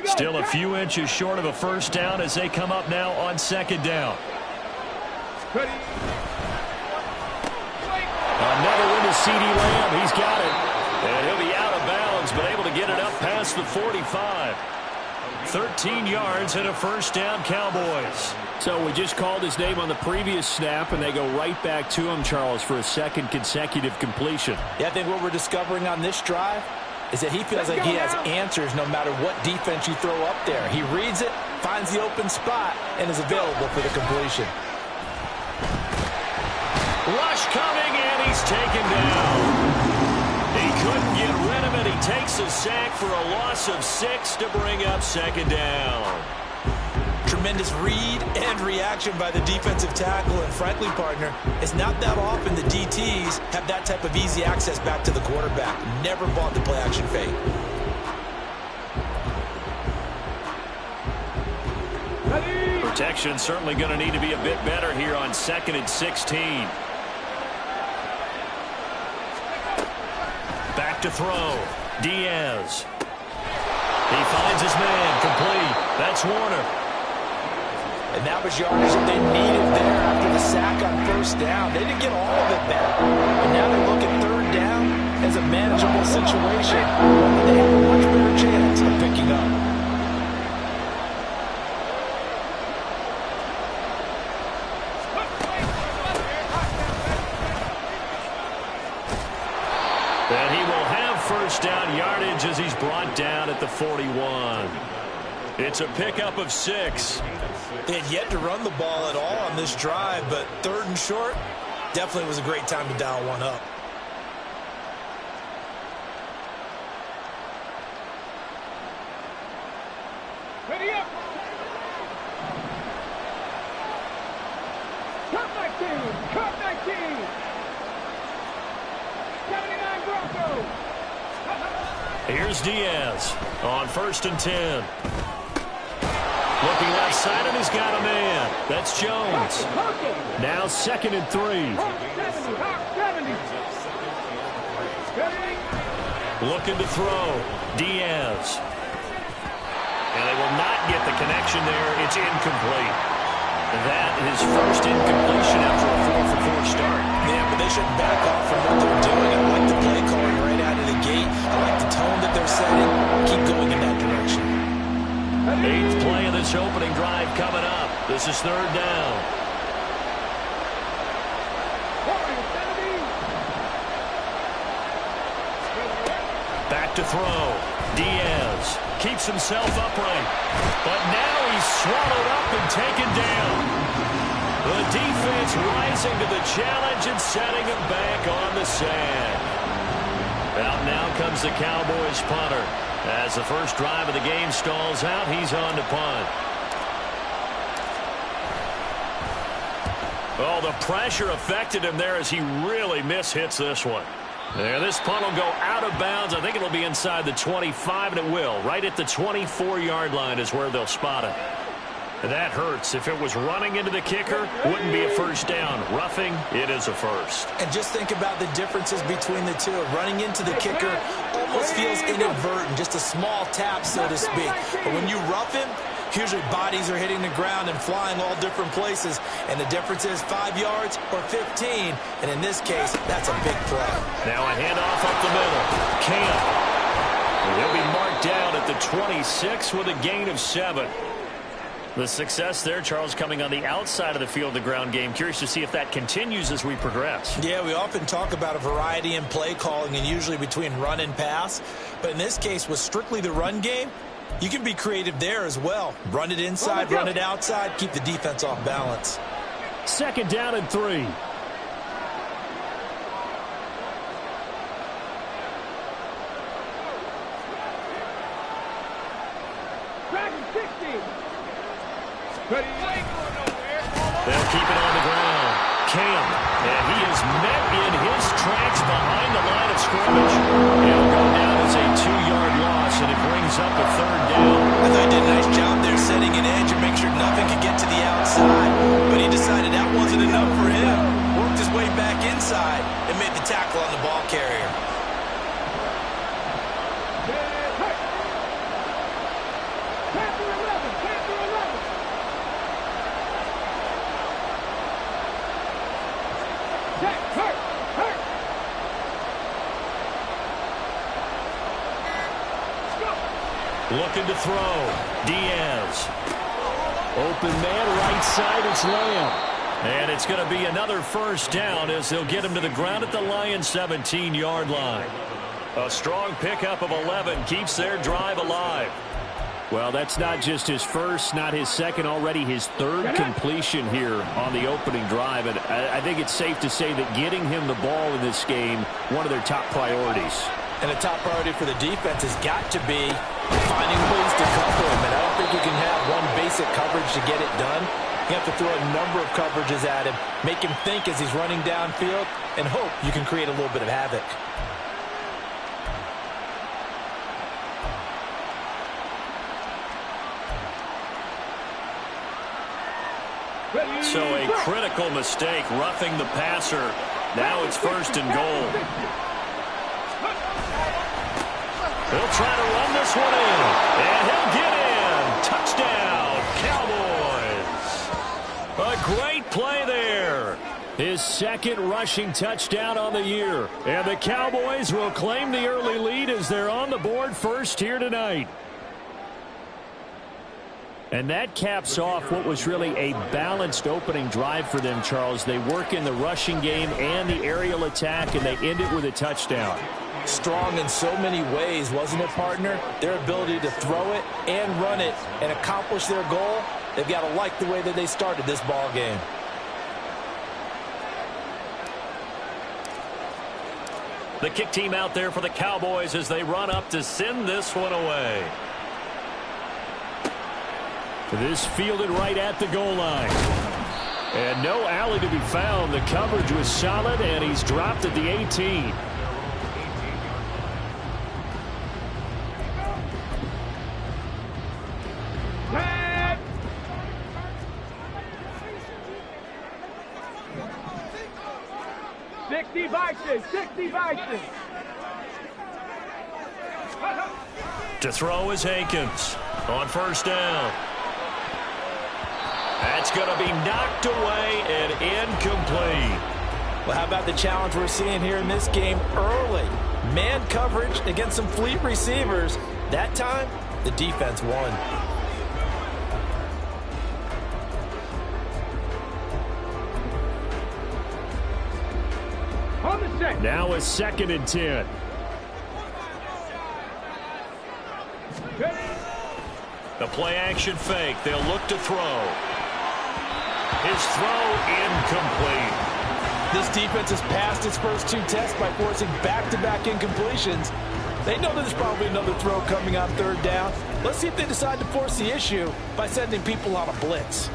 Still a few inches short of a first down as they come up now on second down. Another one to C.D. Lamb. He's got it. And he'll be out of bounds, but able to get it up past the 45. 13 yards and a first down, Cowboys. So we just called his name on the previous snap, and they go right back to him, Charles, for a second consecutive completion. Yeah, I think what we're discovering on this drive is that he feels like he has answers no matter what defense you throw up there. He reads it, finds the open spot, and is available for the completion. Rush coming, and he's taken down. He couldn't get rid of it. He takes a sack for a loss of 6 to bring up second down. Tremendous read and reaction by the defensive tackle, and frankly, partner, it's not that often the DTs have that type of easy access back to the quarterback. Never bought the play action fake. Protection certainly going to need to be a bit better here on 2nd and 16. Back to throw. Diaz. He finds his man. Complete. That's Warner. And that was yardage that they needed there after the sack on first down. They didn't get all of it back. And now they look at third down as a manageable situation. And they have a much better chance of picking up. And he will have first down yardage as he's brought down at the 41. It's a pickup of 6. They had yet to run the ball at all on this drive, but 3rd and short definitely was a great time to dial one up. Ready up. Cut 19. Cut 19. 79 Broncos. Here's Diaz on 1st and 10. Looking left side, and he's got a man. That's Jones. Now 2nd and 3. Looking to throw. Diaz. And they will not get the connection there. It's incomplete. That is first incompletion after a 4-for-4 start. Yeah, but they shouldn't back off from what they're doing. I like the play calling right out of the gate. I like the tone that they're setting. Keep going in that direction. 8th play of this opening drive coming up. This is 3rd down. Back to throw. Diaz keeps himself upright. But now he's swallowed up and taken down. The defense rising to the challenge and setting him back on the sand. Out now comes the Cowboys punter. As the first drive of the game stalls out, he's on to punt. Oh, the pressure affected him there as he really mishits this one. There, this punt will go out of bounds. I think it'll be inside the 25, and it will. Right at the 24-yard line is where they'll spot it. That hurts. If it was running into the kicker, wouldn't be a first down. Roughing, it is a first. And just think about the differences between the two. Running into the kicker almost feels inadvertent, just a small tap, so to speak. But when you rough him, usually bodies are hitting the ground and flying all different places. And the difference is 5 yards or 15. And in this case, that's a big play. Now a handoff up the middle. Camp. He'll be marked down at the 26 with a gain of 7. The success there, Charles, coming on the outside of the field, the ground game. Curious to see if that continues as we progress. Yeah, we often talk about a variety in play calling and usually between run and pass. But in this case, with strictly the run game, you can be creative there as well. Run it inside, run it outside, keep the defense off balance. 2nd down and 3. They'll keep it on the ground. Camp, and he is met in his tracks behind the line of scrimmage. He'll go down as a 2-yard loss, and it brings up a 3rd down. I thought he did a nice job there setting an edge and make sure nothing could get to the outside. But he decided that wasn't enough for him. Worked his way back inside and made the tackle on the ball carrier. Looking to throw. Diaz. Open man, right side, it's Lamb. And it's going to be another first down as they'll get him to the ground at the Lions' 17-yard line. A strong pickup of 11 keeps their drive alive. Well, that's not just his first, not his second, already his third completion here on the opening drive. And I think it's safe to say that getting him the ball in this game, one of their top priorities. And a top priority for the defense has got to be finding ways to cover him. And I don't think you can have one basic coverage to get it done. You have to throw a number of coverages at him, make him think as he's running downfield, and hope you can create a little bit of havoc. So a critical mistake, roughing the passer. Now it's first and goal. He'll try to run this one in, and he'll get in. Touchdown, Cowboys. A great play there. His second rushing touchdown on the year. And the Cowboys will claim the early lead as they're on the board first here tonight. And that caps off what was really a balanced opening drive for them, Charles. They work in the rushing game and the aerial attack, and they end it with a touchdown. Strong in so many ways, wasn't it, partner? Their ability to throw it and run it and accomplish their goal, they've got to like the way that they started this ball game. The kick team out there for the Cowboys as they run up to send this one away. This fielded right at the goal line. And no alley to be found. The coverage was solid, and he's dropped at the 18. To throw is Hankins on first down. That's going to be knocked away and incomplete. Well, how about the challenge we're seeing here in this game early? Man coverage against some fleet receivers. That time, the defense won. Now a 2nd and 10. The play action fake. They'll look to throw. His throw incomplete. This defense has passed its first 2 tests by forcing back-to-back incompletions. They know there's probably another throw coming on 3rd down. Let's see if they decide to force the issue by sending people on a blitz.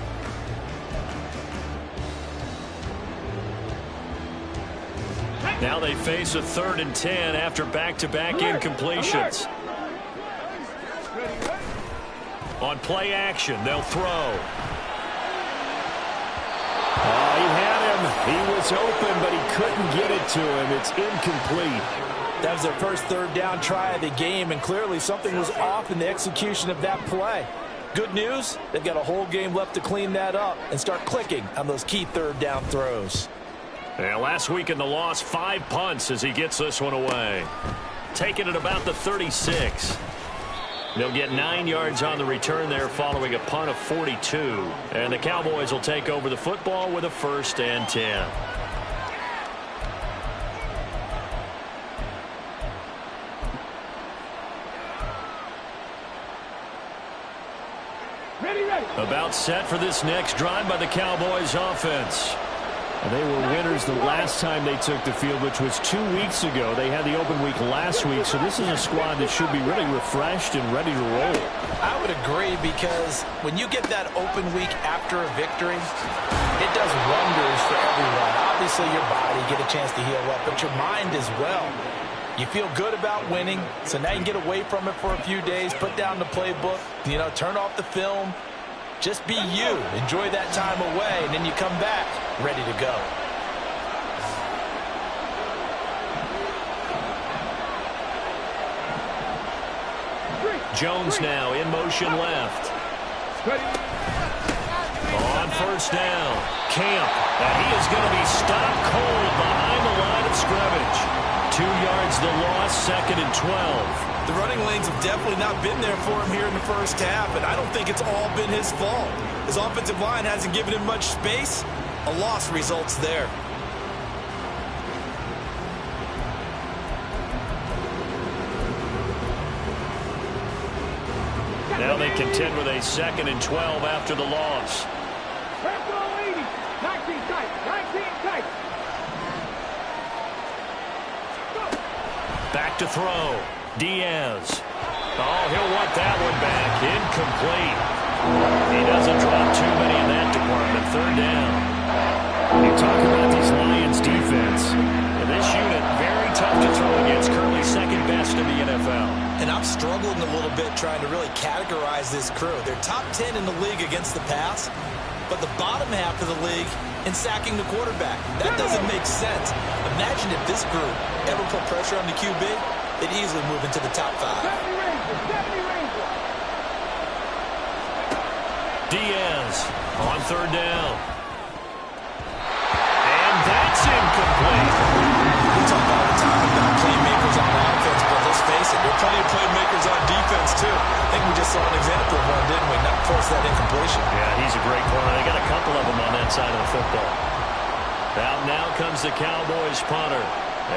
Now they face a 3rd and 10 after back-to-back incompletions. On play action, they'll throw. He had him. He was open, but he couldn't get it to him. It's incomplete. That was their first 3rd down try of the game, and clearly something was off in the execution of that play. Good news, they've got a whole game left to clean that up and start clicking on those key 3rd down throws. Yeah, last week in the loss, 5 punts as he gets this one away. Taking it about the 36. They'll get 9 yards on the return there following a punt of 42. And the Cowboys will take over the football with a 1st and 10. About set for this next drive by the Cowboys offense. They were winners the last time they took the field, which was 2 weeks ago. They had the open week last week, so this is a squad that should be really refreshed and ready to roll. I would agree, because when you get that open week after a victory, it does wonders for everyone. Obviously, your body get a chance to heal up, but your mind as well. You feel good about winning, so now you can get away from it for a few days, put down the playbook, turn off the film. Just be you. Enjoy that time away, and then you come back ready to go. Jones now in motion left. On first down, Camp, and he is going to be stopped cold behind the line of scrimmage. 2 yards the loss, 2nd and 12. The running lanes have definitely not been there for him here in the first half, and I don't think it's all been his fault. His offensive line hasn't given him much space. A loss results there. Now they contend with a 2nd and 12 after the loss. 19 tight, 19 tight. Back to throw. Diaz. Oh, he'll want that one back. Incomplete. He doesn't drop too many in that department. 3rd down. You talk about this Lions defense. And this unit, very tough to throw against. Currently 2nd best in the NFL. And I'm struggling a little bit trying to really categorize this crew. They're top 10 in the league against the pass, but the bottom half of the league in sacking the quarterback. That doesn't make sense. Imagine if this group ever put pressure on the QB, they'd easily move into the top 5. 70 Rangers. Diaz on 3rd down. And that's incomplete. We talk all the time about playmakers on offense, but let's face it, there are plenty of playmakers on defense, too. I think we just saw an example of one, didn't we? Not force that incompletion. Yeah, he's a great corner. They got a couple of them on that side of the football. Now comes the Cowboys punter,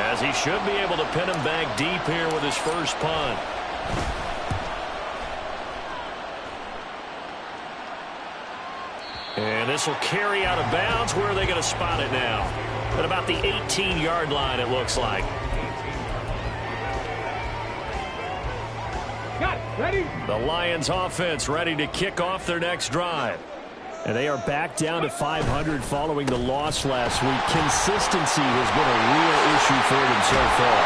as he should be able to pin him back deep here with his first punt. And this will carry out of bounds. Where are they going to spot it now? At about the 18-yard line, it looks like. Got it. Ready? The Lions offense ready to kick off their next drive. And they are back down to 500 following the loss last week. Consistency has been a real issue for them so far.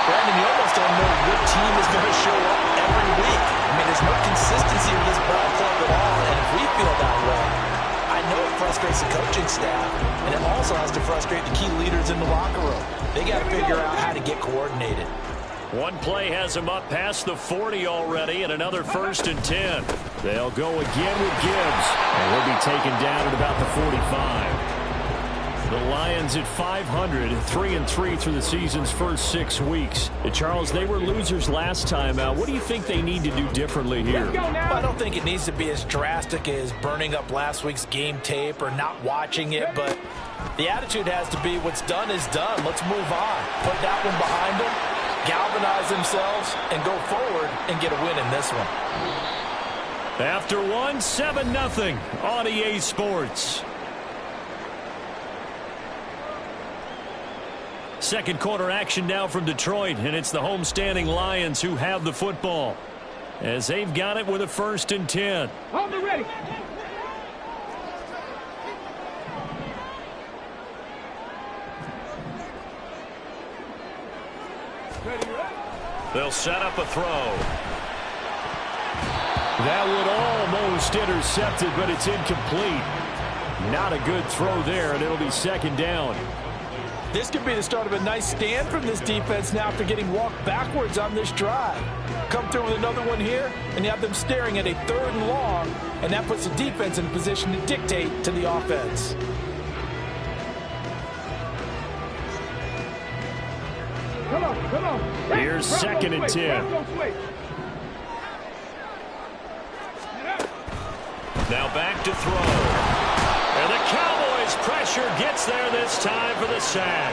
Brandon, you almost don't know what team is going to show up every week. I mean, there's no consistency with this ball club at all, and if we feel that way, I know it frustrates the coaching staff, and it also has to frustrate the key leaders in the locker room. They got to figure out how to get coordinated. One play has him up past the 40 already, and another 1st and 10. They'll go again with Gibbs, and he'll be taken down at about the 45. The Lions at 500, 3-3 through the season's first 6 weeks. Charles, they were losers last time out. What do you think they need to do differently here? Let's go now. Well, I don't think it needs to be as drastic as burning up last week's game tape or not watching it, but the attitude has to be what's done is done. Let's move on. Put that one behind them, galvanize themselves, and go forward and get a win in this one. After 7-0 on EA Sports. Second quarter action now from Detroit, and it's the homestanding Lions who have the football, as they've got it with a 1st and 10. On the ready. They'll set up a throw. That would almost intercept it, but it's incomplete. Not a good throw there, and it'll be 2nd down. This could be the start of a nice stand from this defense now after getting walked backwards on this drive. Come through with another one here, and you have them staring at a 3rd and long, and that puts the defense in a position to dictate to the offense. Come on. Here's 2nd and 10. Now back to throw. And the Cowboys pressure gets there this time for the sack.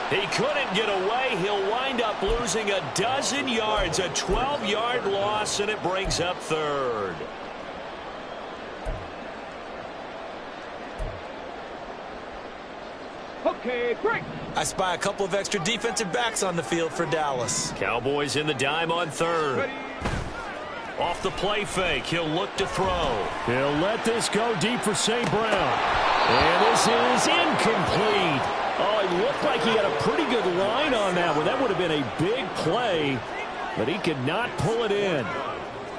He couldn't get away. He'll wind up losing a dozen yards, a 12-yard loss, and it brings up 3rd. Okay, break. I spy a couple of extra defensive backs on the field for Dallas. Cowboys in the dime on 3rd. Ready. Off the play fake, he'll look to throw. He'll let this go deep for St. Brown. And this is incomplete. Oh, it looked like he had a pretty good line on that one. That would have been a big play, but he could not pull it in.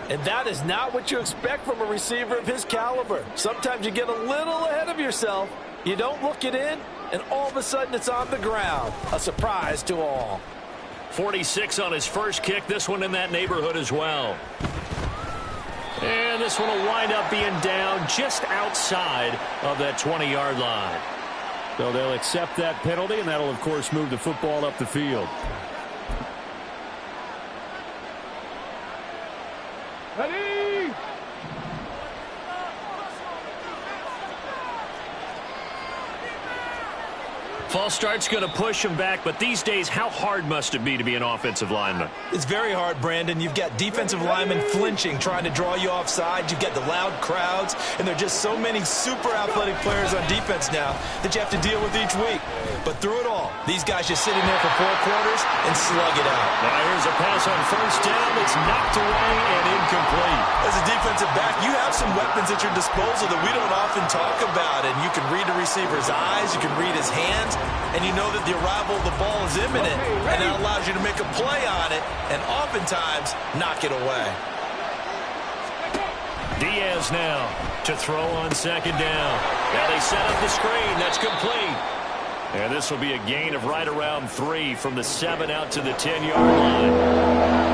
And that is not what you expect from a receiver of his caliber. Sometimes you get a little ahead of yourself. You don't look it in, and all of a sudden it's on the ground. A surprise to all. 46 on his first kick. This one in that neighborhood as well. And this one will wind up being down just outside of that 20-yard line. So they'll accept that penalty, and that'll, of course, move the football up the field. Ready? False start's going to push him back, but these days, how hard must it be to be an offensive lineman? It's very hard, Brandon. You've got defensive linemen flinching, trying to draw you offside. You've got the loud crowds, and there are just so many super athletic players on defense now that you have to deal with each week. But through it all, these guys just sit in there for 4 quarters and slug it out. Now here's a pass on first down. It's knocked away and incomplete. As a defensive back, you have some weapons at your disposal that we don't often talk about, and you can read the receiver's eyes, you can read his hands, and you know that the arrival of the ball is imminent, and that allows you to make a play on it and oftentimes knock it away. Diaz now to throw on second down. Now they set up the screen. That's complete. And this will be a gain of right around 3 from the 7 out to the 10-yard line.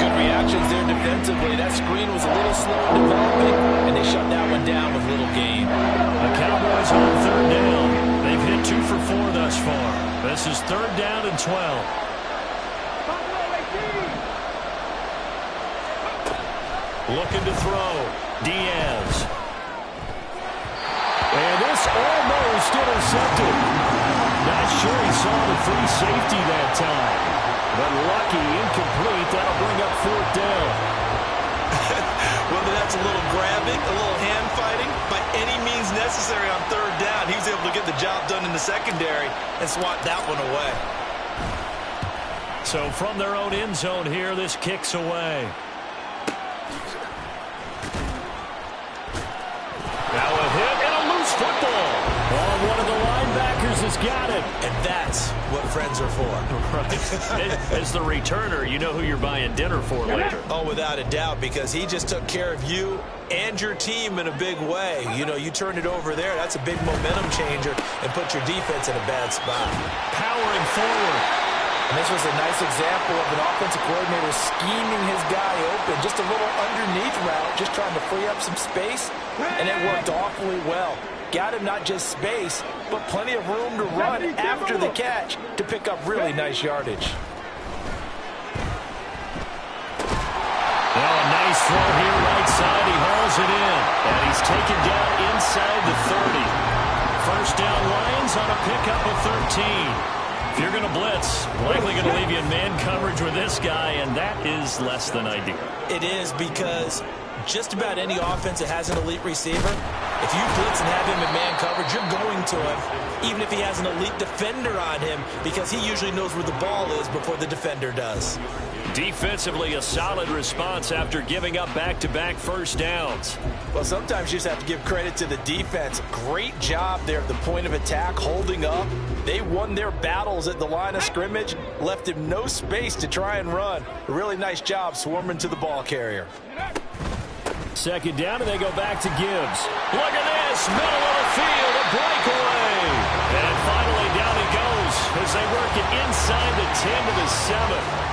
Good reactions there defensively. That screen was a little slow in developing, and they shut that one down with little gain. The Cowboys on third down. They've hit 2 for 4 thus far. This is third down and 12. Looking to throw. Diaz. And this almost intercepted. Not sure he saw the free safety that time. But lucky, incomplete. That'll bring up fourth down. Whether that's a little grabbing, a little hand fighting, by any means necessary on third down, he was able to get the job done in the secondary and swat that one away. So from their own end zone here, this kicks away. Now a hit and a loose football. Oh, one of the linebackers has got it. And that's what friends are for. Right. As the returner, you know who you're buying dinner for later. Oh, without a doubt, because he just took care of you and your team in a big way. You know, you turned it over there. That's a big momentum changer and put your defense in a bad spot. Powering forward. And this was a nice example of an offensive coordinator scheming his guy open. Just a little underneath route, just trying to free up some space, and it worked awfully well. Got him not just space, but plenty of room to run after the catch to pick up really nice yardage. Now a nice throw here right side. He hauls it in, and he's taken down inside the 30. First down Lions on a pickup of 13. If you're going to blitz, likely going to leave you in man coverage with this guy, and that is less than ideal. It is, because just about any offense that has an elite receiver, if you blitz and have him in man coverage, you're going to him, even if he has an elite defender on him, because he usually knows where the ball is before the defender does. Defensively, a solid response after giving up back-to-back first downs. Well, sometimes you just have to give credit to the defense. Great job there at the point of attack, holding up. They won their battles at the line of scrimmage, left him no space to try and run. A really nice job swarming to the ball carrier. Second down, and they go back to Gibbs. Look at this, middle of the field, a breakaway. And finally down he goes as they work it inside the 10 to the 7.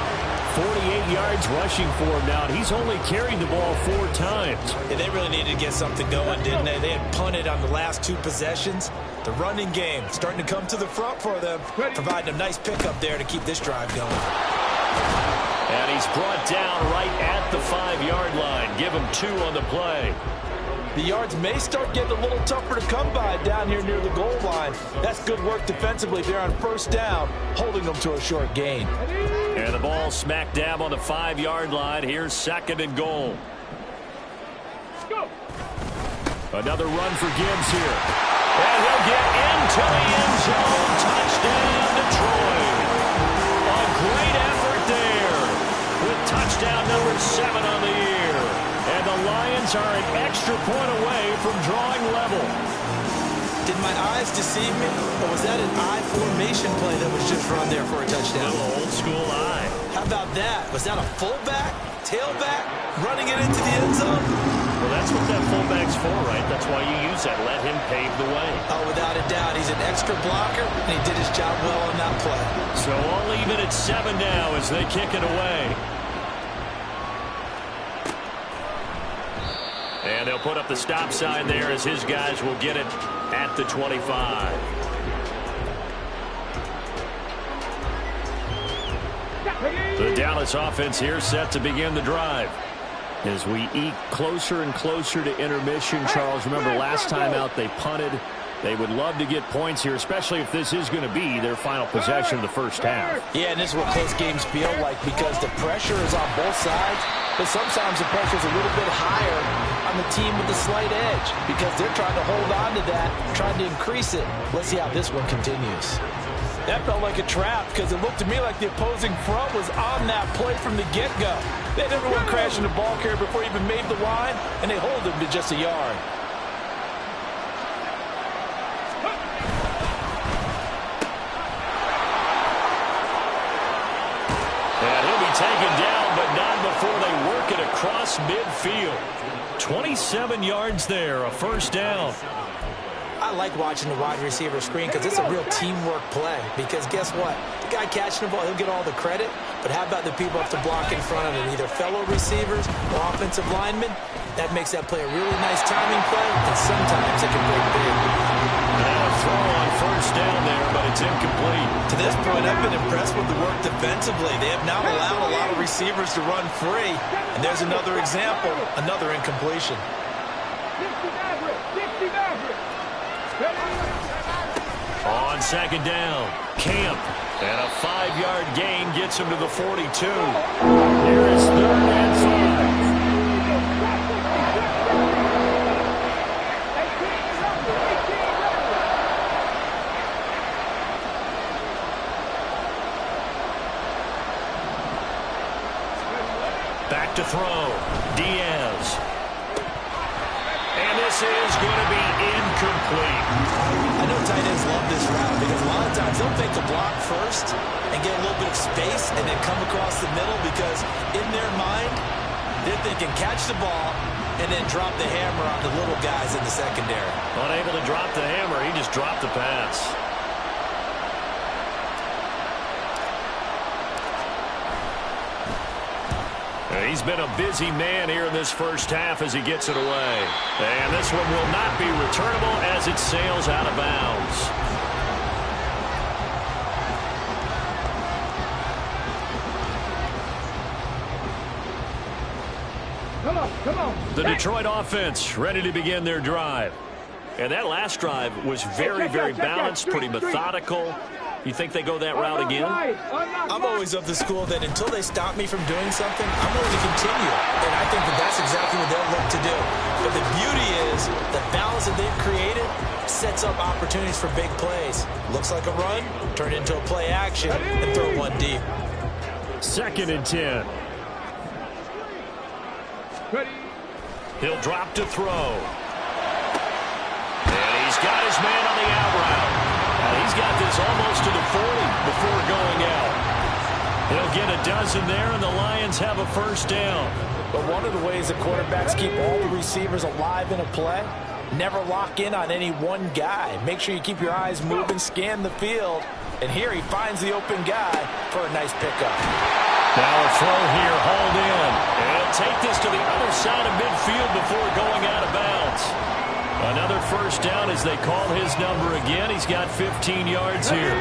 48 yards rushing for him now, and he's only carried the ball 4 times. Yeah, they really needed to get something going, didn't they? They had punted on the last 2 possessions. The running game starting to come to the front for them, providing a nice pickup there to keep this drive going. And he's brought down right at the 5-yard line. Give him 2 on the play. The yards may start getting a little tougher to come by down here near the goal line. That's good work defensively there on first down, holding them to a short gain. And the ball smack dab on the 5-yard line. Here's second and goal. Another run for Gibbs here. And he'll get into the end zone. Touchdown, Detroit. A great effort there with touchdown number 7 on the year. And the Lions are an extra point away from drawing level. Did my eyes deceive me, or was that an I formation play that was just run there for a touchdown? A little old school eye. How about that? Was that a fullback, tailback, running it into the end zone? Well, that's what that fullback's for, right? That's why you use that. Let him pave the way. Oh, without a doubt. He's an extra blocker, and he did his job well on that play. So all even at 7 now as they kick it away. And they'll put up the stop sign there as his guys will get it at the 25. The Dallas offense here set to begin the drive. As we eke closer and closer to intermission, Charles, remember last time out they punted. They would love to get points here, especially if this is going to be their final possession of the first half. Yeah, and this is what close games feel like because the pressure is on both sides, but sometimes the pressure is a little bit higher on the team with the slight edge because they're trying to hold on to that, trying to increase it. Let's see how this one continues. That felt like a trap because it looked to me like the opposing front was on that play from the get-go. They never went crashing the ball carrier before he even made the line, and they hold him to just a yard. And he'll be taken down, but not before they work it across midfield. 27 yards there, a first down. I like watching the wide receiver screen because it's a real teamwork play. Because guess what? The guy catching the ball, he'll get all the credit. But how about the people up to block in front of him? Either fellow receivers or offensive linemen. That makes that play a really nice timing play, and sometimes it can break big. Now a throw on first down there, but it's incomplete. To this point, I've been impressed with the work defensively. They have not allowed a lot of receivers to run free. And there's another example, another incompletion. On second down, Camp. And a 5-yard gain gets him to the 42. Here is 3rd and 5. Back to throw. Diaz. And this is going to be incomplete. I know tight ends love this route because a lot of times they'll take the block first and get a little bit of space and then come across the middle because in their mind, they're thinking catch the ball and then drop the hammer on the little guys in the secondary. Unable to drop the hammer, he just dropped the pass. He's been a busy man here in this first half as he gets it away. And this one will not be returnable as it sails out of bounds. Come on. The Detroit offense ready to begin their drive. And that last drive was very, very balanced, pretty methodical. You think they go that route again? I'm always of the school that until they stop me from doing something, I'm going to continue. And I think that that's exactly what they'll look to do. But the beauty is the balance that they've created sets up opportunities for big plays. Looks like a run, turn into a play action, and throw one deep. 2nd and 10. He'll drop to throw. And he's got his man on the out route. He's got this almost to the 40 before going out. He'll get a dozen there, and the Lions have a first down. But one of the ways that quarterbacks keep all the receivers alive in a play, never lock in on any one guy. Make sure you keep your eyes moving, scan the field. And here he finds the open guy for a nice pickup. Now a throw here, hauled in. And he'll take this to the other side of midfield before going out of bounds. Another first down as they call his number again. He's got 15 yards here.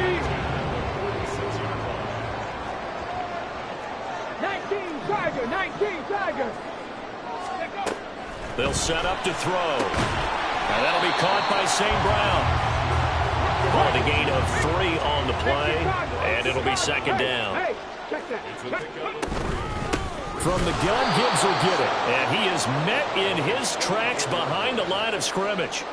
19 Tiger. They'll set up to throw. And that'll be caught by St. Brown. On a gain of 3 on the play, and it'll be 2nd down. Hey, check that. From the gun, Gibbs will get it. And he is met in his tracks behind the line of scrimmage.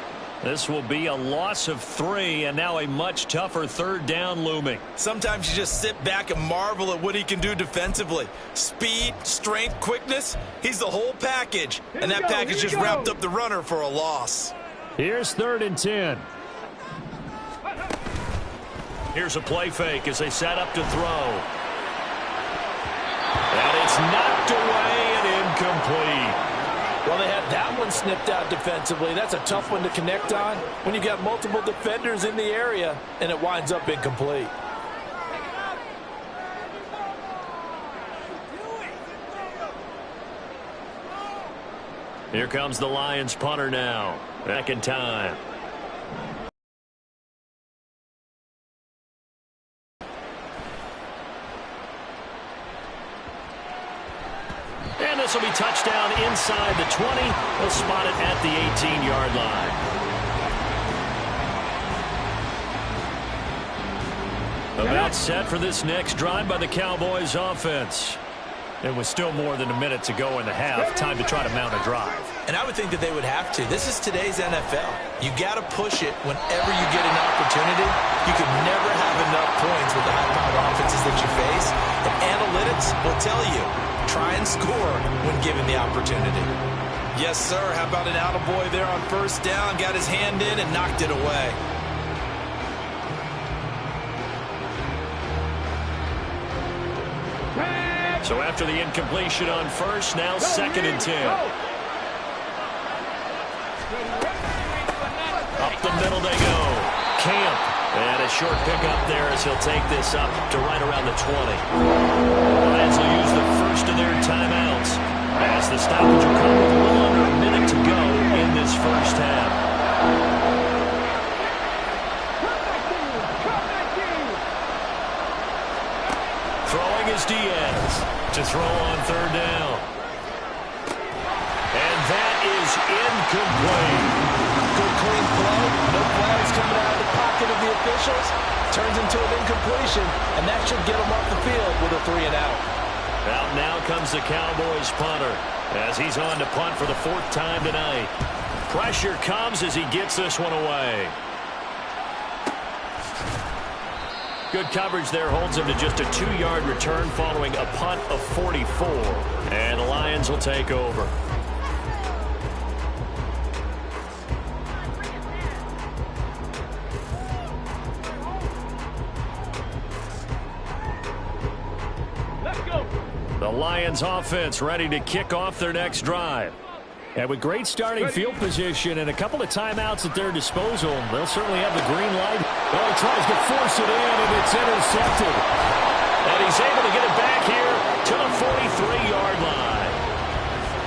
This will be a loss of 3, and now a much tougher 3rd down looming. Sometimes you just sit back and marvel at what he can do defensively. Speed, strength, quickness, he's the whole package. And that package just wrapped up the runner for a loss. Here's 3rd and 10. Here's a play fake as they set up to throw. And it's knocked away and incomplete. Well, they had that one snipped out defensively. That's a tough one to connect on when you got multiple defenders in the area, and it winds up incomplete. Here comes the Lions punter now. 2nd time. And this will be touchdown inside the 20. They'll spot it at the 18-yard line. About set for this next drive by the Cowboys offense. It was still more than a minute to go in the half. Time to try to mount a drive. And I would think that they would have to. This is today's NFL. You got to push it whenever you get an opportunity. You can never have enough points with the high-powered offenses that you face. And analytics will tell you, try and score when given the opportunity. Yes, sir. How about an attaboy there on first down? Got his hand in and knocked it away. So after the incompletion on first, now 2nd and 10. Up the middle they go. Camp. And a short pickup there as he'll take this up to right around the 20. Lions will use the first of their timeouts as the stoppage will come with a little under a minute to go in this first half. Throwing is Diaz to throw on 3rd down. And that is incomplete. Good clean play. No flags coming out of the pocket of the officials. Turns into an incompletion, and that should get them off the field with a 3-and-out. Out now comes the Cowboys punter as he's on to punt for the 4th time tonight. Pressure comes as he gets this one away. Good coverage there holds him to just a 2-yard return following a punt of 44. And the Lions will take over. Let's go. The Lions offense ready to kick off their next drive. And with great starting field position and a couple of timeouts at their disposal, they'll certainly have the green light. Oh, he tries to force it in, and it's intercepted. And he's able to get it back here to the 43-yard line.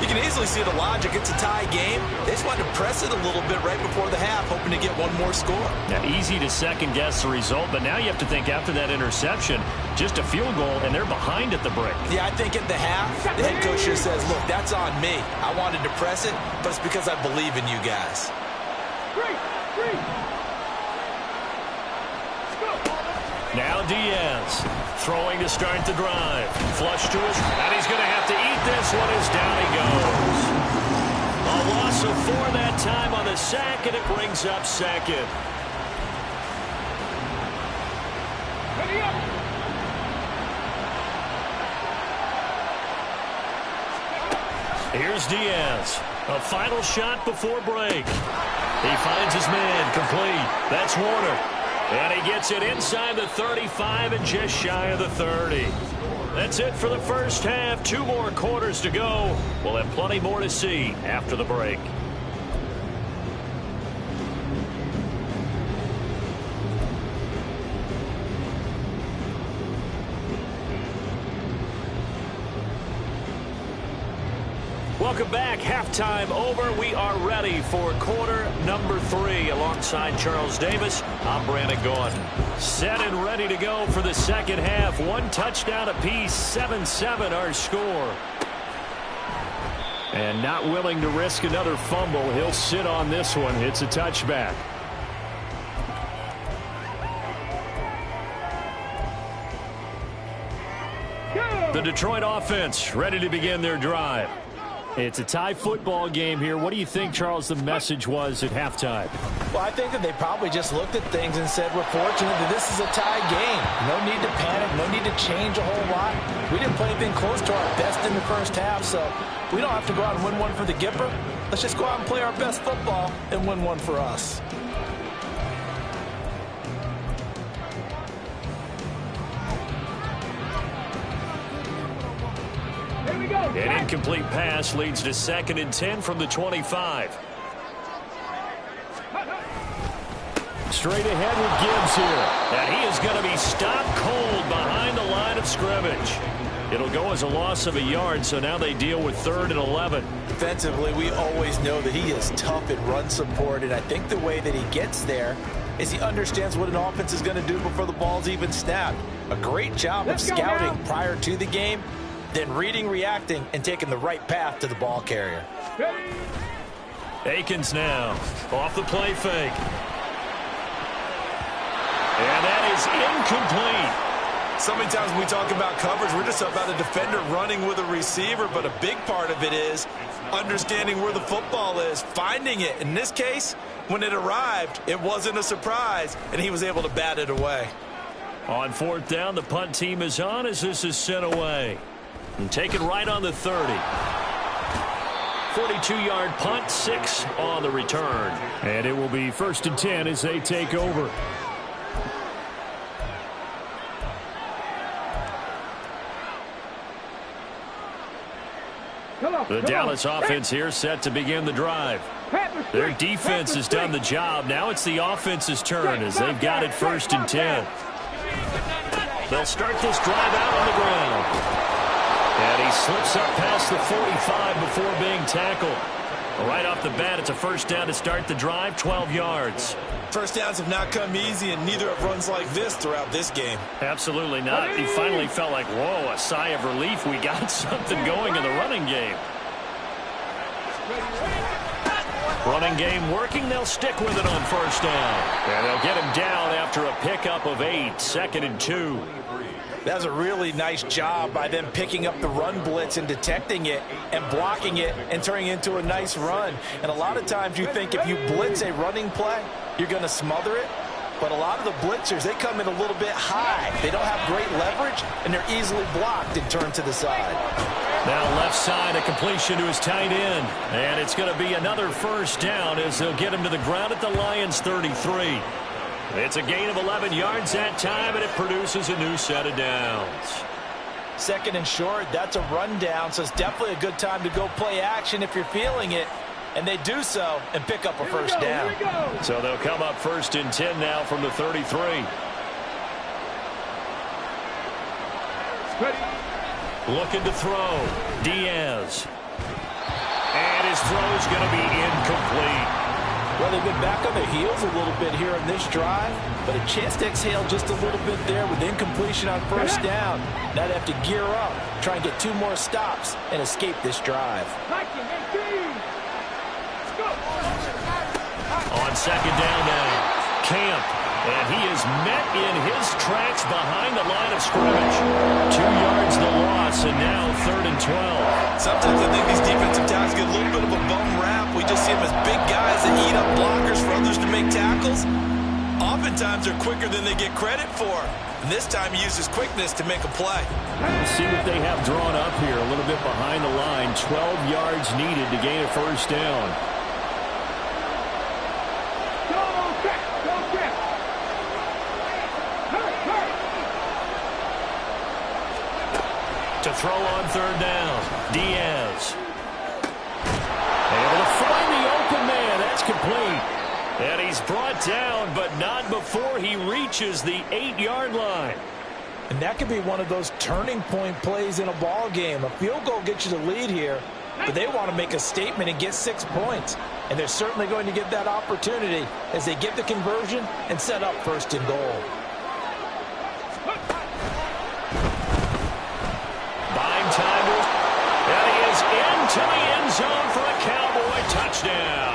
You can easily see the logic. It's a tie game. They just wanted to press it a little bit right before the half, hoping to get one more score. Now, easy to second-guess the result, but now you have to think after that interception, just a field goal, and they're behind at the break. Yeah, I think at the half, the head coach just says, look, that's on me. I wanted to press it, but it's because I believe in you guys. Now Diaz throwing to start the drive. Flush to his, and he's going to have to eat this one as down he goes. A loss of 4 that time on the sack, and it brings up 2nd. Ready up. Here's Diaz. A final shot before break. He finds his man complete. That's Warner. And he gets it inside the 35 and just shy of the 30. That's it for the first half. 2 more quarters to go. We'll have plenty more to see after the break. Welcome back. Halftime over. We are ready for quarter number 3. Alongside Charles Davis, I'm Brandon Gordon. Set and ready to go for the second half. 1 touchdown apiece. 7-7 our score. And not willing to risk another fumble. He'll sit on this one. It's a touchback. The Detroit offense ready to begin their drive. It's a tie football game here. What do you think, Charles, the message was at halftime? Well, I think that they probably just looked at things and said, we're fortunate that this is a tie game. No need to panic, no need to change a whole lot. We didn't play anything close to our best in the first half, so we don't have to go out and win one for the Gipper. Let's just go out and play our best football and win one for us. An incomplete pass leads to 2nd and 10 from the 25. Straight ahead with Gibbs here. And he is going to be stopped cold behind the line of scrimmage. It'll go as a loss of a yard, so now they deal with 3rd and 11. Defensively, we always know that he is tough in run support, and I think the way that he gets there is he understands what an offense is going to do before the ball's even snapped. A great job of scouting prior to the game. then reading, reacting, and taking the right path to the ball carrier. Akins now off the play fake. And that is incomplete. So many times when we talk about coverage, we're just about a defender running with a receiver, but a big part of it is understanding where the football is, finding it. In this case, when it arrived, it wasn't a surprise, and he was able to bat it away. On fourth down, the punt team is on as this is sent away. And taken right on the 30. 42-yard punt, 6 on the return. And it will be 1st and 10 as they take over. The Dallas offense here set to begin the drive. Their defense has done the job. Now it's the offense's turn as they've got it 1st and 10. They'll start this drive out on the ground. And he slips up past the 45 before being tackled. Right off the bat, it's a 1st down to start the drive, 12 yards. First downs have not come easy, and neither have runs like this throughout this game. Absolutely not. He finally felt like, whoa, a sigh of relief. We got something going in the running game. Running game working. They'll stick with it on 1st down. And they'll get him down after a pickup of 8, 2nd and 2. That was a really nice job by them picking up the run blitz and detecting it and blocking it and turning it into a nice run. And a lot of times you think if you blitz a running play, you're going to smother it. But a lot of the blitzers, they come in a little bit high. They don't have great leverage, and they're easily blocked and turned to the side. Now left side, a completion to his tight end. And it's going to be another 1st down as they'll get him to the ground at the Lions' 33. It's a gain of 11 yards that time, and it produces a new set of downs. 2nd and short, that's a rundown, so it's definitely a good time to go play action if you're feeling it. And they do so and pick up a 1st down. So they'll come up 1st and 10 now from the 33. Looking to throw. Diaz. And his throw is going to be incomplete. Well, they've been back on their heels a little bit here in this drive, but a chance to exhale just a little bit there with incompletion on 1st down. Now they have to gear up, try and get 2 more stops, and escape this drive. On 2nd down now, Camp, and he is met in his tracks behind the line of scrimmage. 2 yards the loss, and now 3rd and 12. Sometimes I think these defensive tackles get a little bit of a bum rap. We just see them as big guys that eat up blockers for others to make tackles. Oftentimes they're quicker than they get credit for. And this time he uses quickness to make a play. Let's see what they have drawn up here. A little bit behind the line. 12 yards needed to gain a 1st down. To throw on 3rd down, Diaz. Able to find the open man. That's complete. And he's brought down, but not before he reaches the 8-yard line. And that could be one of those turning point plays in a ball game. A field goal gets you the lead here, but they want to make a statement and get 6 points. And they're certainly going to get that opportunity as they get the conversion and set up 1st and goal. Buying time, and he is into the end zone for a Cowboy touchdown.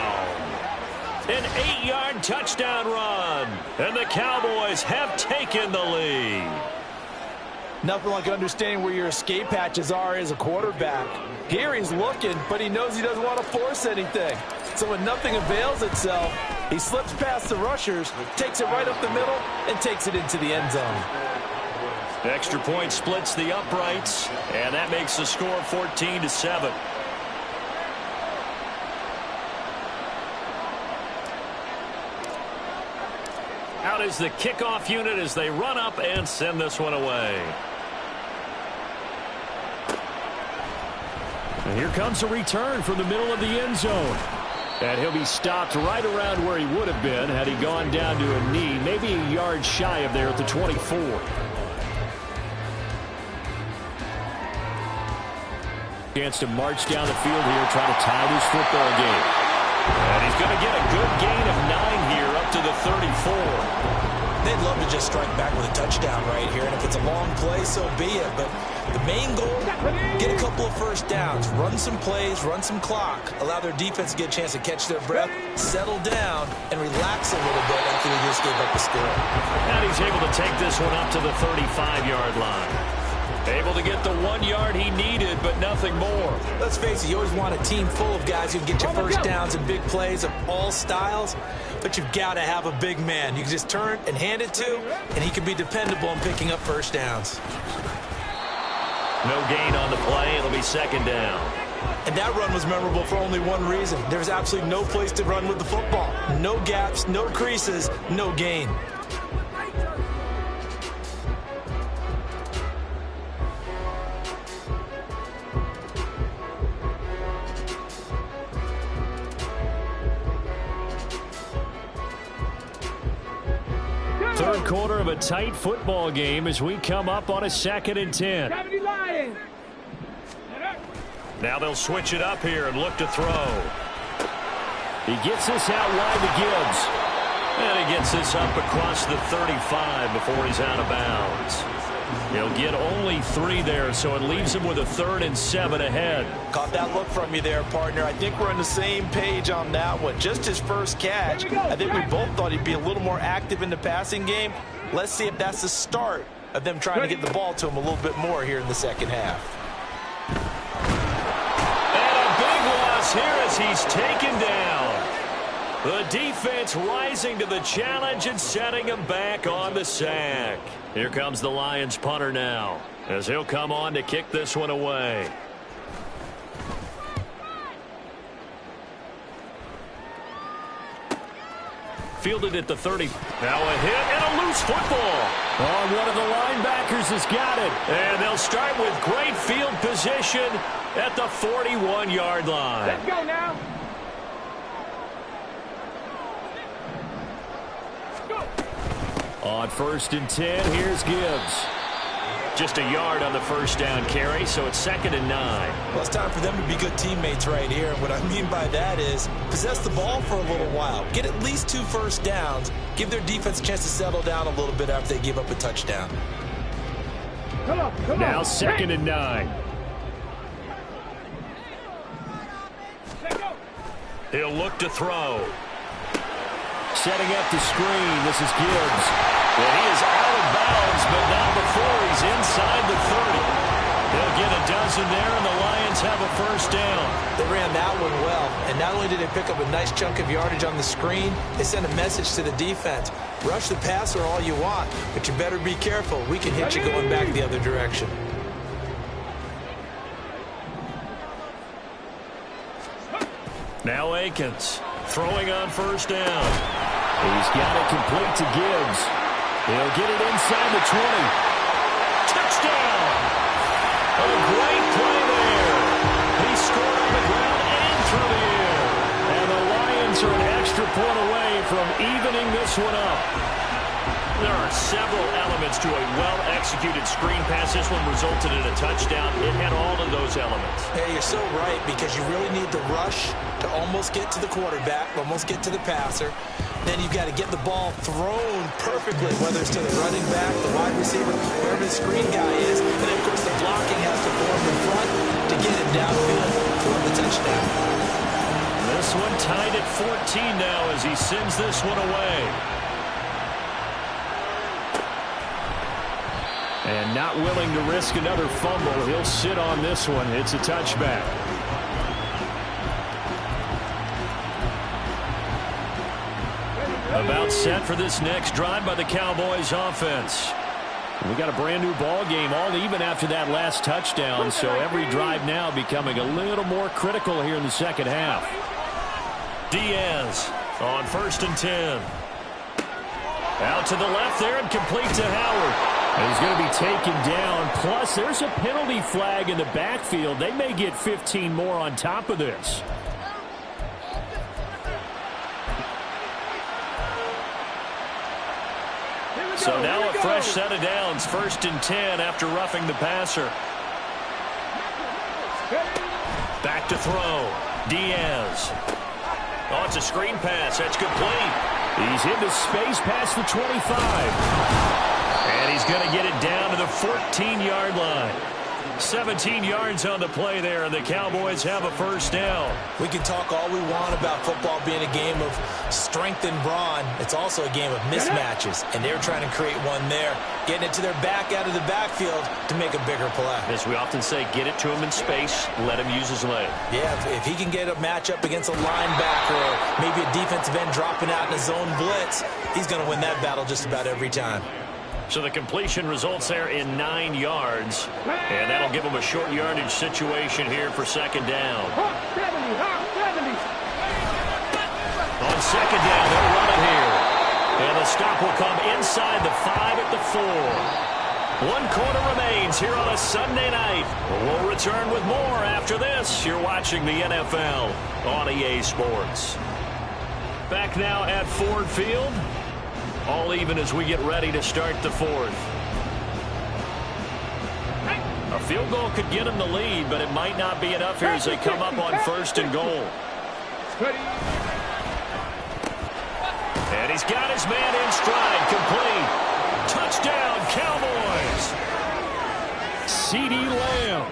An 8-yard touchdown run, and the Cowboys have taken the lead. Nothing like understanding where your escape hatches are as a quarterback. Here he's looking, but he knows he doesn't want to force anything. So when nothing avails itself, he slips past the rushers, takes it right up the middle, and takes it into the end zone. Extra point splits the uprights, and that makes the score 14-7. Out is the kickoff unit as they run up and send this one away. And here comes a return from the middle of the end zone. And he'll be stopped right around where he would have been had he gone down to a knee, maybe a yard shy of there at the 24. Chance to march down the field here, try to tie this football game. And he's going to get a good gain of 9 here up to the 34. They'd love to just strike back with a touchdown right here, and if it's a long play, so be it. But the main goal, get a couple of first downs, run some plays, run some clock, allow their defense to get a chance to catch their breath, settle down, and relax a little bit after they just gave up a score. And he's able to take this one up to the 35-yard line. Able to get the 1 yard he needed, but nothing more. Let's face it, you always want a team full of guys who can get you first downs and big plays of all styles, but you've got to have a big man. You can just turn and hand it to, and he can be dependable in picking up first downs. No gain on the play. It'll be second down. And that run was memorable for only one reason. There was absolutely no place to run with the football. No gaps, no creases, no gain. Third quarter of a tight football game as we come up on a 2nd and 10. Now they'll switch it up here and look to throw. He gets this out wide to Gibbs. And he gets this up across the 35 before he's out of bounds. He'll get only 3 there, so it leaves him with a 3rd and 7 ahead. Caught that look from you there, partner. I think we're on the same page on that one. Just his first catch. I think we both thought he'd be a little more active in the passing game. Let's see if that's the start of them trying to get the ball to him a little bit more here in the second half. And a big loss here as he's taken down. The defense rising to the challenge and setting him back on the sack. Here comes the Lions punter now, as he'll come on to kick this one away. Fielded at the 30. Now a hit and a loose football. Oh, one of the linebackers has got it. And they'll start with great field position at the 41-yard line. Let's go now. On 1st and 10, here's Gibbs. Just a yard on the first down carry, so it's 2nd and 9. Well, it's time for them to be good teammates right here. And what I mean by that is possess the ball for a little while. Get at least 2 first downs. Give their defense a chance to settle down a little bit after they give up a touchdown. Come on. Now 2nd and 9. He'll look to throw. Setting up the screen. This is Gibbs. Well, he is out of bounds, but not before he's inside the 30. They'll get a dozen there, and the Lions have a first down. They ran that one well, and not only did they pick up a nice chunk of yardage on the screen, they sent a message to the defense. Rush the passer all you want, but you better be careful. We can hit you going back the other direction. Now Akins throwing on first down. He's got it complete to Gibbs. He'll get it inside the 20. Touchdown! A great play there. He scored on the ground and through the air. And the Lions are an extra point away from evening this one up. There are several elements to a well-executed screen pass. This one resulted in a touchdown. It had all of those elements. Hey, you're so right, because you really need to rush to almost get to the quarterback, almost get to the passer. Then you've got to get the ball thrown perfectly, whether it's to the running back, the wide receiver, wherever the screen guy is. And then, of course, the blocking has to form in front to get him downfield for the touchdown. This one tied at 14 now as he sends this one away. And not willing to risk another fumble, he'll sit on this one. It's a touchback. About set for this next drive by the Cowboys offense. We got a brand new ball game, all even after that last touchdown, so every drive now becoming a little more critical here in the second half. Diaz on 1st and 10. Out to the left there and complete to Howard. And he's going to be taken down. Plus, there's a penalty flag in the backfield. They may get 15 more on top of this. So now a fresh set of downs. 1st and 10 after roughing the passer. Back to throw. Diaz. Oh, it's a screen pass. That's complete. He's into space past the 25. And he's going to get it down to the 14-yard line. 17 yards on the play there, and the Cowboys have a first down. We can talk all we want about football being a game of strength and brawn. It's also a game of mismatches, and they're trying to create one there, getting it to their back out of the backfield to make a bigger play. As we often say, get it to him in space, let him use his leg. Yeah, if he can get a matchup against a linebacker or maybe a defensive end dropping out in a zone blitz, he's going to win that battle just about every time. So the completion results there in 9 yards, and that'll give them a short yardage situation here for second down. Hawk 70, Hawk 70. On second down, they'll run it here. And the stop will come inside the 5 at the 4. 1 quarter remains here on a Sunday night. We'll return with more after this. You're watching the NFL on EA Sports. Back now at Ford Field. All even as we get ready to start the 4th. A field goal could get them the lead, but it might not be enough here as they come up on 1st and goal. And he's got his man in stride, complete. Touchdown, Cowboys. CeeDee Lamb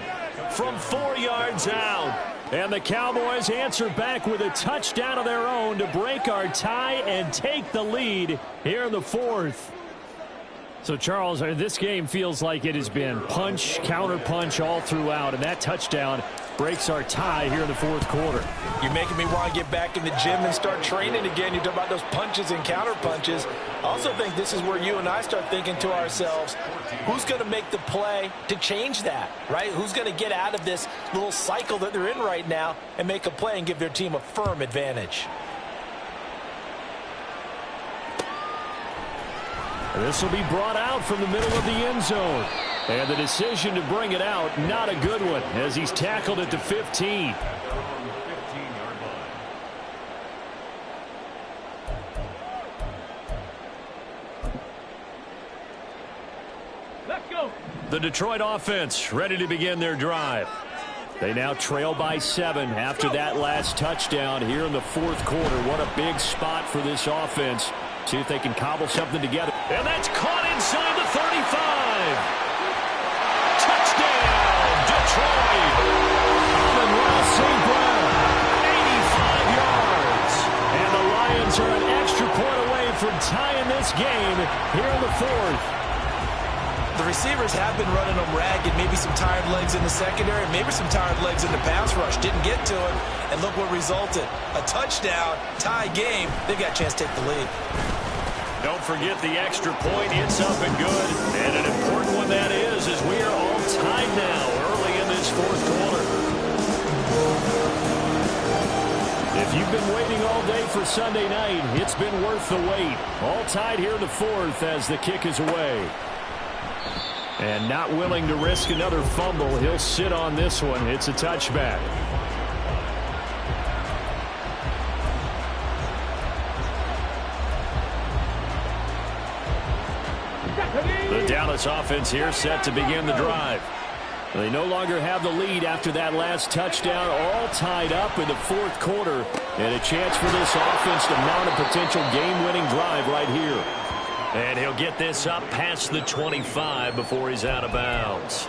from 4 yards out. And the Cowboys answer back with a touchdown of their own to break our tie and take the lead here in the 4th. So, Charles, this game feels like it has been punch, counter-punch all throughout, and that touchdown breaks our tie here in the 4th quarter. You're making me want to get back in the gym and start training again. You talk about those punches and counter-punches. I also think this is where you and I start thinking to ourselves, who's going to make the play to change that, right? Who's going to get out of this little cycle that they're in right now and make a play and give their team a firm advantage? This will be brought out from the middle of the end zone. And the decision to bring it out, not a good one, as he's tackled at the 15. Let's go. The Detroit offense ready to begin their drive. They now trail by 7 after that last touchdown here in the 4th quarter. What a big spot for this offense. See if they can cobble something together. And that's caught inside the 35. Touchdown, Detroit. Amon-Ra St. Brown. 85 yards. And the Lions are an extra point away from tying this game here in the 4th. The receivers have been running them ragged. Maybe some tired legs in the secondary, maybe some tired legs in the pass rush. Didn't get to it, and look what resulted. A touchdown, tie game. They've got a chance to take the lead. Don't forget the extra point. It's up and good. And an important one that is, as we are all tied now early in this 4th quarter. If you've been waiting all day for Sunday night, it's been worth the wait. All tied here in the 4th as the kick is away. And not willing to risk another fumble, he'll sit on this one. It's a touchback. The Dallas offense here set to begin the drive. They no longer have the lead after that last touchdown, all tied up in the 4th quarter. And a chance for this offense to mount a potential game-winning drive right here. And he'll get this up past the 25 before he's out of bounds.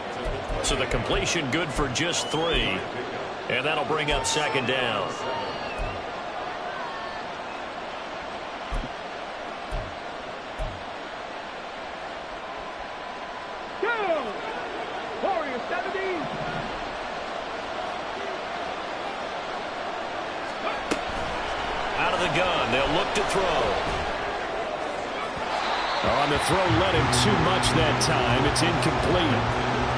So the completion good for just 3. And that'll bring up second down. Go. Warrior 70. Out of the gun, they'll look to throw. On the throw, led him too much that time. It's incomplete.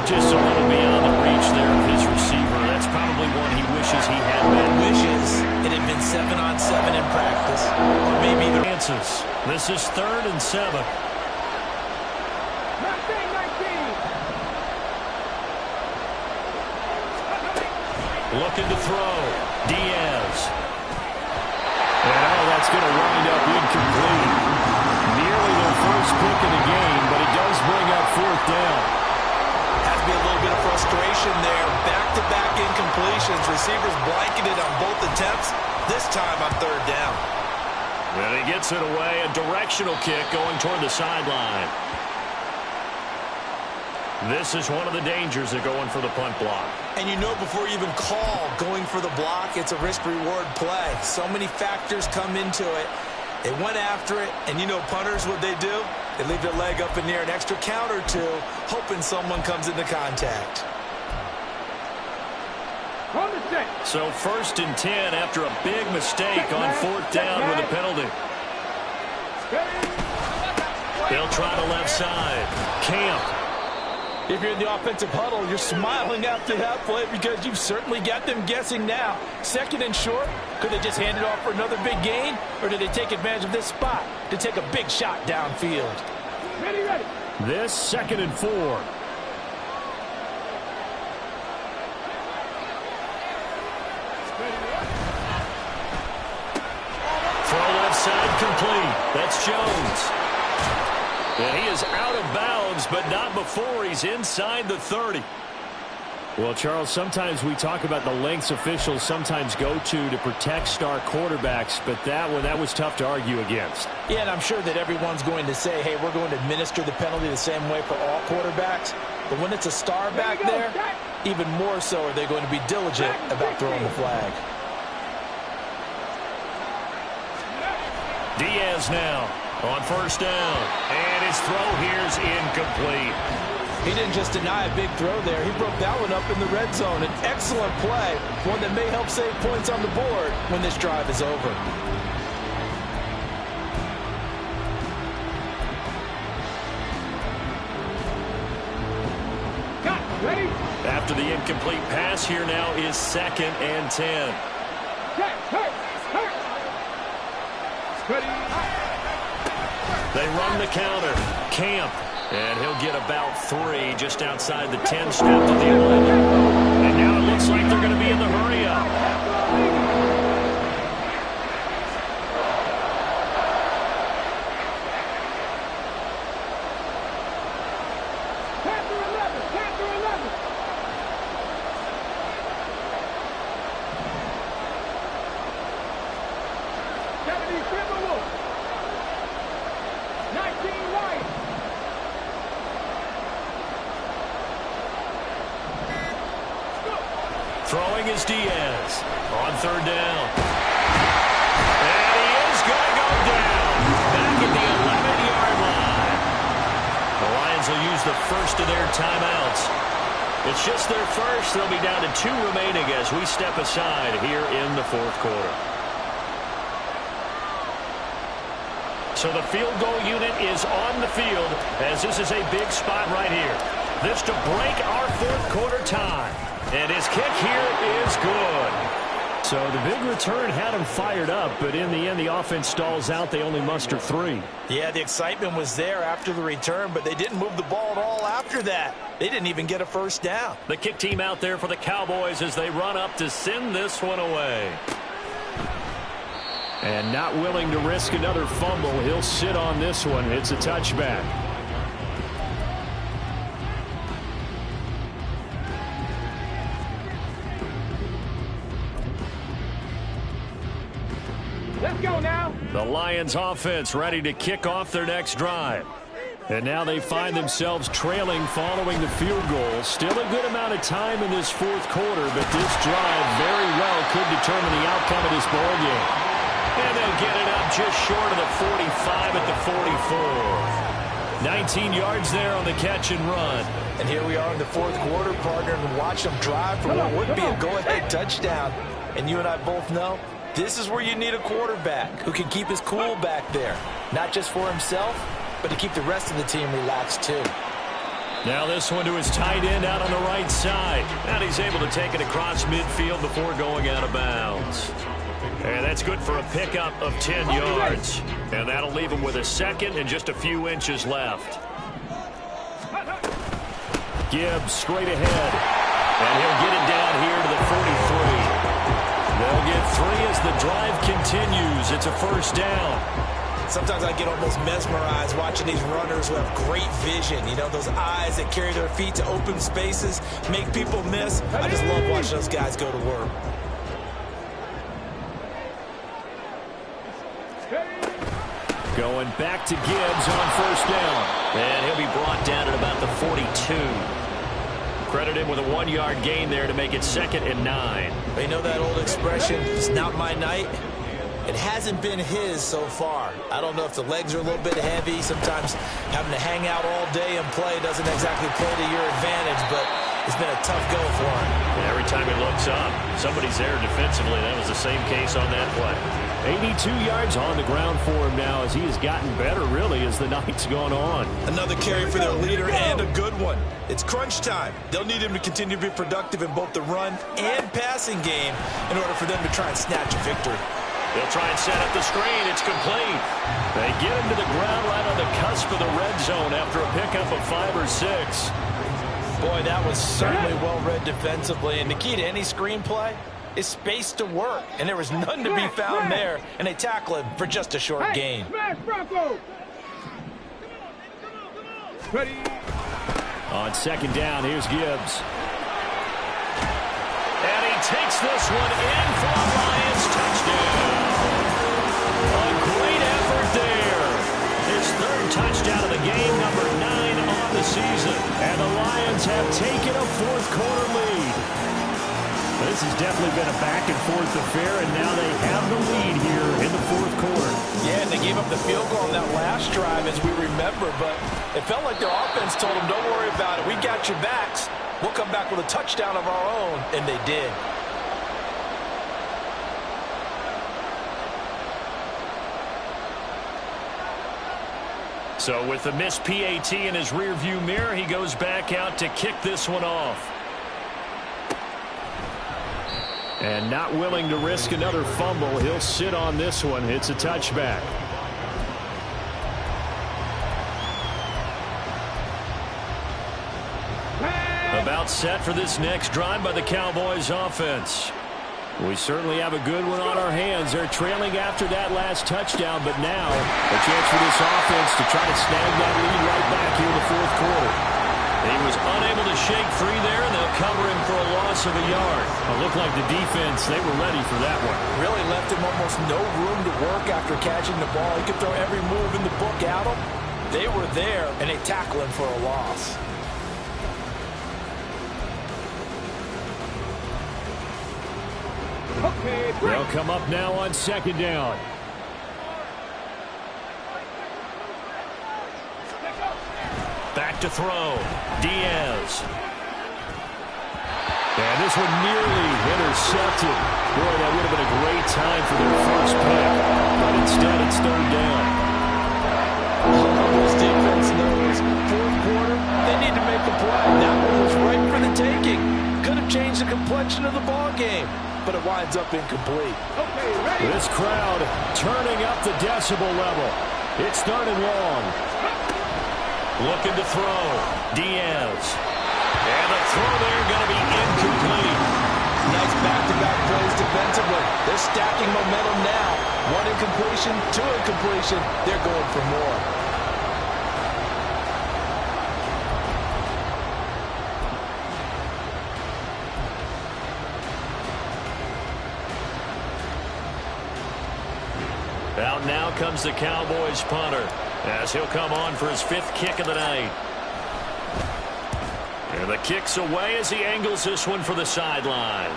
Just a little beyond the reach there of his receiver. That's probably one he wishes he had been. Wishes it had been 7-on-7 in practice. Or maybe the Chances. This is 3rd and 7. 19. Looking to throw. Diaz. And that's going to wind up incomplete. Nearly their first pick of the game, but it does bring up 4th down. Has to be a little bit of frustration there. Back-to-back incompletions. Receivers blanketed on both attempts. This time on third down. And he gets it away. A directional kick going toward the sideline. This is one of the dangers of going for the punt block. And you know before you even call going for the block, it's a risk-reward play. So many factors come into it. They went after it, and you know punters, what they do? They leave their leg up in the air an extra count or two, hoping someone comes into contact. So 1st and 10 after a big mistake on 4th down with a penalty. They'll try the left side. Camp. If you're in the offensive huddle, you're smiling after that play because you've certainly got them guessing now. 2nd and short, could they just hand it off for another big gain? Or did they take advantage of this spot to take a big shot downfield? Ready. This 2nd and 4. Throw left side complete. That's Jones. And he is out of bounds, but not before he's inside the 30. Well, Charles, sometimes we talk about the lengths officials sometimes go to protect star quarterbacks, but that was tough to argue against. Yeah, and I'm sure that everyone's going to say, hey, we're going to administer the penalty the same way for all quarterbacks. But when it's a star back there, even more so are they going to be diligent about throwing the flag. Diaz now on 1st down. And his throw here's incomplete. He didn't just deny a big throw there. He broke that one up in the red zone. An excellent play, one that may help save points on the board when this drive is over. Ready? After the incomplete pass, here now is 2nd and 10. Ready. They run the counter. Camp. And he'll get about 3 just outside the 10 step of the 11. And now it looks like they're going to be in the hurry-up. Throwing is Diaz on 3rd down. And he is going to go down. Back at the 11-yard line. The Lions will use the first of their timeouts. It's just their first. They'll be down to 2 remaining as we step aside here in the 4th quarter. So the field goal unit is on the field as this is a big spot right here. This to break our 4th quarter tie. And his kick here is good. So the big return had him fired up, but in the end, the offense stalls out. They only muster 3. Yeah, the excitement was there after the return, but they didn't move the ball at all after that. They didn't even get a 1st down. The kick team out there for the Cowboys as they run up to send this one away. And not willing to risk another fumble, he'll sit on this one. It's a touchback. Let's go now. The Lions offense ready to kick off their next drive. And now they find themselves trailing following the field goal. Still a good amount of time in this 4th quarter, but this drive very well could determine the outcome of this ball game. And they'll get it up just short of the 45 at the 44. 19 yards there on the catch and run. And here we are in the 4th quarter, partner, and watch them drive for what would be a go-ahead touchdown. And you and I both know this is where you need a quarterback who can keep his cool back there. Not just for himself, but to keep the rest of the team relaxed too. Now this one to his tight end out on the right side. And he's able to take it across midfield before going out of bounds. And that's good for a pickup of 10 yards. And that'll leave him with a 2nd and just a few inches left. Gibbs straight ahead. And he'll get it down here to the 43. They'll get 3 as the drive continues. It's a 1st down. Sometimes I get almost mesmerized watching these runners who have great vision. You know, those eyes that carry their feet to open spaces, make people miss. I just love watching those guys go to work. Going back to Gibbs on first down. And he'll be brought down at about the 42. Credit him with a 1-yard gain there to make it 2nd and 9. You know that old expression, it's not my night? It hasn't been his so far. I don't know if the legs are a little bit heavy. Sometimes having to hang out all day and play doesn't exactly play to your advantage, but it's been a tough go for him. And every time he looks up, somebody's there defensively. That was the same case on that play. 82 yards on the ground for him now as he has gotten better, really, as the night's gone on. Another carry for their leader and a good one. It's crunch time. They'll need him to continue to be productive in both the run and passing game in order for them to try and snatch a victory. They'll try and set up the screen. It's complete. They get him to the ground right on the cusp of the red zone after a pickup of 5 or 6. Boy, that was certainly well-read defensively. And the key to any screenplay is space to work. And there was none to be found there. And they tackle him for just a short gain. Smash Bronco! Ready? On second down, here's Gibbs. And he takes this one in for a Lions touchdown. A great effort there. His 3rd touchdown of the game, number 9 on the season. And the Lions have taken a 4th quarter lead. This has definitely been a back-and-forth affair, and now they have the lead here in the 4th quarter. Yeah, and they gave up the field goal on that last drive, as we remember, but it felt like their offense told them, don't worry about it. We got your backs. We'll come back with a touchdown of our own, and they did. So with the missed PAT in his rearview mirror, he goes back out to kick this one off. And not willing to risk another fumble, he'll sit on this one. It's a touchback. About set for this next drive by the Cowboys offense. We certainly have a good one on our hands. They're trailing after that last touchdown, but now a chance for this offense to try to snag that lead right back here in the 4th quarter. He was unable to shake free there, and they'll cover him for a loss of a yard. It looked like the defense, they were ready for that one. Really left him almost no room to work after catching the ball. He could throw every move in the book at him. They were there, and they tackle him for a loss. Okay, They'll come up now on second down. Back to throw. Diaz. And this one nearly intercepted. Boy, that would have been a great time for their first pick. But instead, it's 3rd down. This defense knows 4th quarter, they need to make a play. That one was right for the taking. Could have changed the complexion of the ball game, but it winds up incomplete. Okay, ready? This crowd turning up the decibel level. It's 3rd and long. Looking to throw. Diaz. And the throw there going to be incomplete. Nice back-to-back plays defensively. They're stacking momentum now. 1 incompletion, 2 incompletion. They're going for more. Out now comes the Cowboys punter as he'll come on for his 5th kick of the night. And the kick's away as he angles this one for the sideline.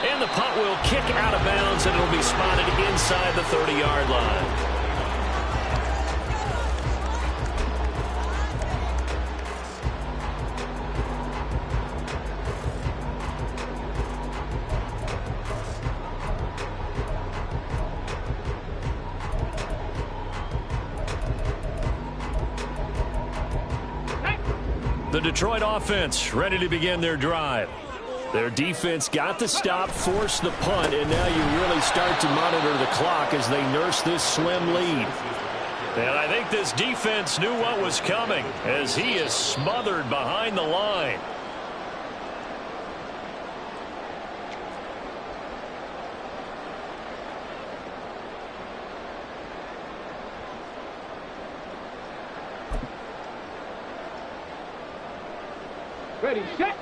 And the punt will kick out of bounds, and it'll be spotted inside the 30-yard line. The Detroit offense ready to begin their drive. Their defense got the stop, forced the punt, and now you really start to monitor the clock as they nurse this slim lead. And I think this defense knew what was coming as he is smothered behind the line. Ready, set.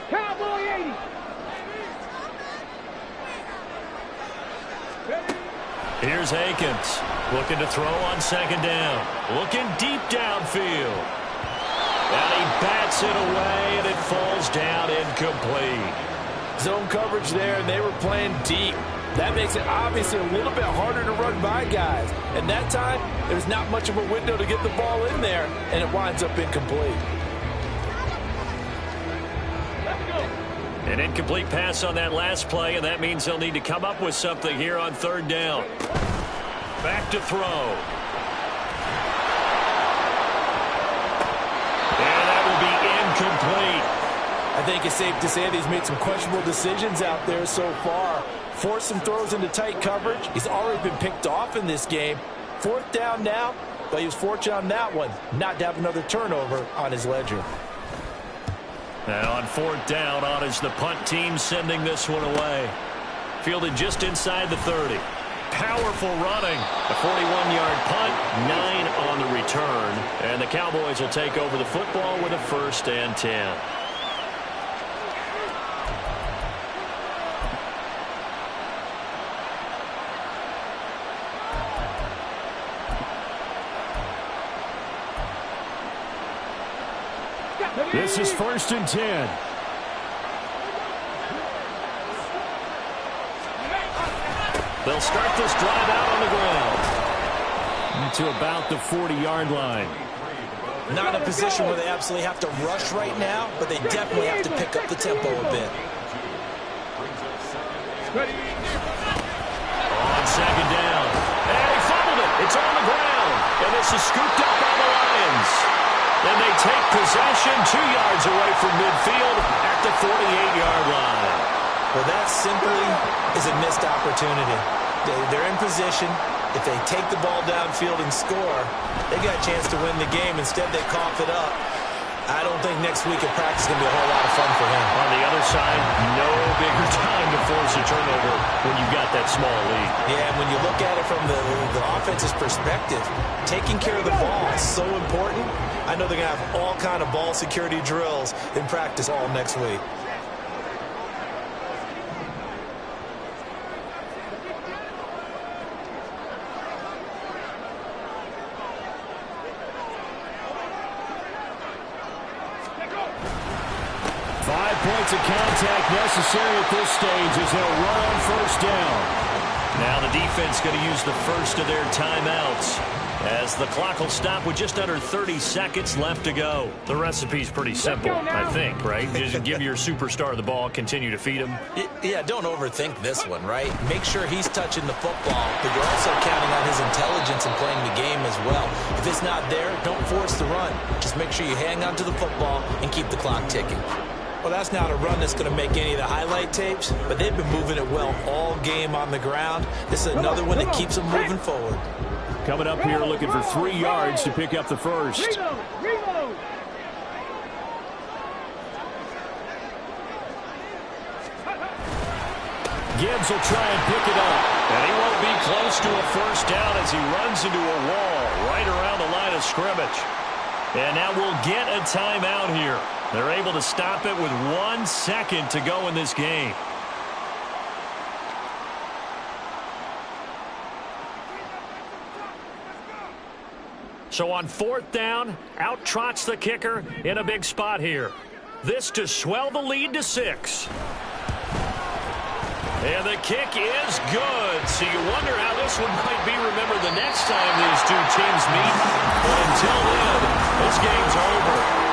Cowboy 80. Here's Akins looking to throw on second down. Looking deep downfield. And he bats it away, and it falls down incomplete. Zone coverage there, and they were playing deep. That makes it obviously a little bit harder to run by guys. And that time, there's not much of a window to get the ball in there, and it winds up incomplete. An incomplete pass on that last play, and that means they'll need to come up with something here on third down. Back to throw. And that will be incomplete. I think it's safe to say that he's made some questionable decisions out there so far. Forced some throws into tight coverage. He's already been picked off in this game. Fourth down now, but he was fortunate on that one not to have another turnover on his ledger. And on fourth down, on is the punt team sending this one away. Fielded just inside the 30. Powerful running. A 41-yard punt, 9 on the return. And the Cowboys will take over the football with a 1st and 10. This is 1st and 10. They'll start this drive out on the ground. To about the 40-yard line. Not in a position where they absolutely have to rush right now, but they definitely have to pick up the tempo a bit. On second down. And he fumbled it. It's on the ground. And this is scooped up by the Lions. Then they take possession 2 yards away from midfield at the 48-yard line. Well, that simply is a missed opportunity. They're in position. If they take the ball downfield and score, they got a chance to win the game. Instead, they cough it up. I don't think next week at practice is going to be a whole lot of fun for him. On the other side, no bigger time to force a turnover when you've got that small lead. Yeah, and when you look at it from the offense's perspective, taking care of the ball is so important. I know they're going to have all kind of ball security drills in practice all next week. Points of contact necessary at this stage as they'll run on 1st down. Now the defense going to use the first of their timeouts as the clock will stop with just under 30 seconds left to go. The recipe's pretty simple, I think, right? Just give your superstar the ball, continue to feed him. Yeah, don't overthink this one, right? Make sure he's touching the football, but you're also counting on his intelligence in playing the game as well. If it's not there, don't force the run. Just make sure you hang on to the football and keep the clock ticking. Well, that's not a run that's going to make any of the highlight tapes, but they've been moving it well all game on the ground. This is another one that keeps them moving forward. Coming up here looking for 3 yards to pick up the first. Reload. Gibbs will try and pick it up. And he won't be close to a first down as he runs into a wall right around the line of scrimmage. And now we'll get a timeout here. They're able to stop it with 1 second to go in this game. So on fourth down, out trots the kicker in a big spot here. This to swell the lead to 6. And the kick is good. So you wonder how this one might be remembered the next time these two teams meet. But until then, this game's over.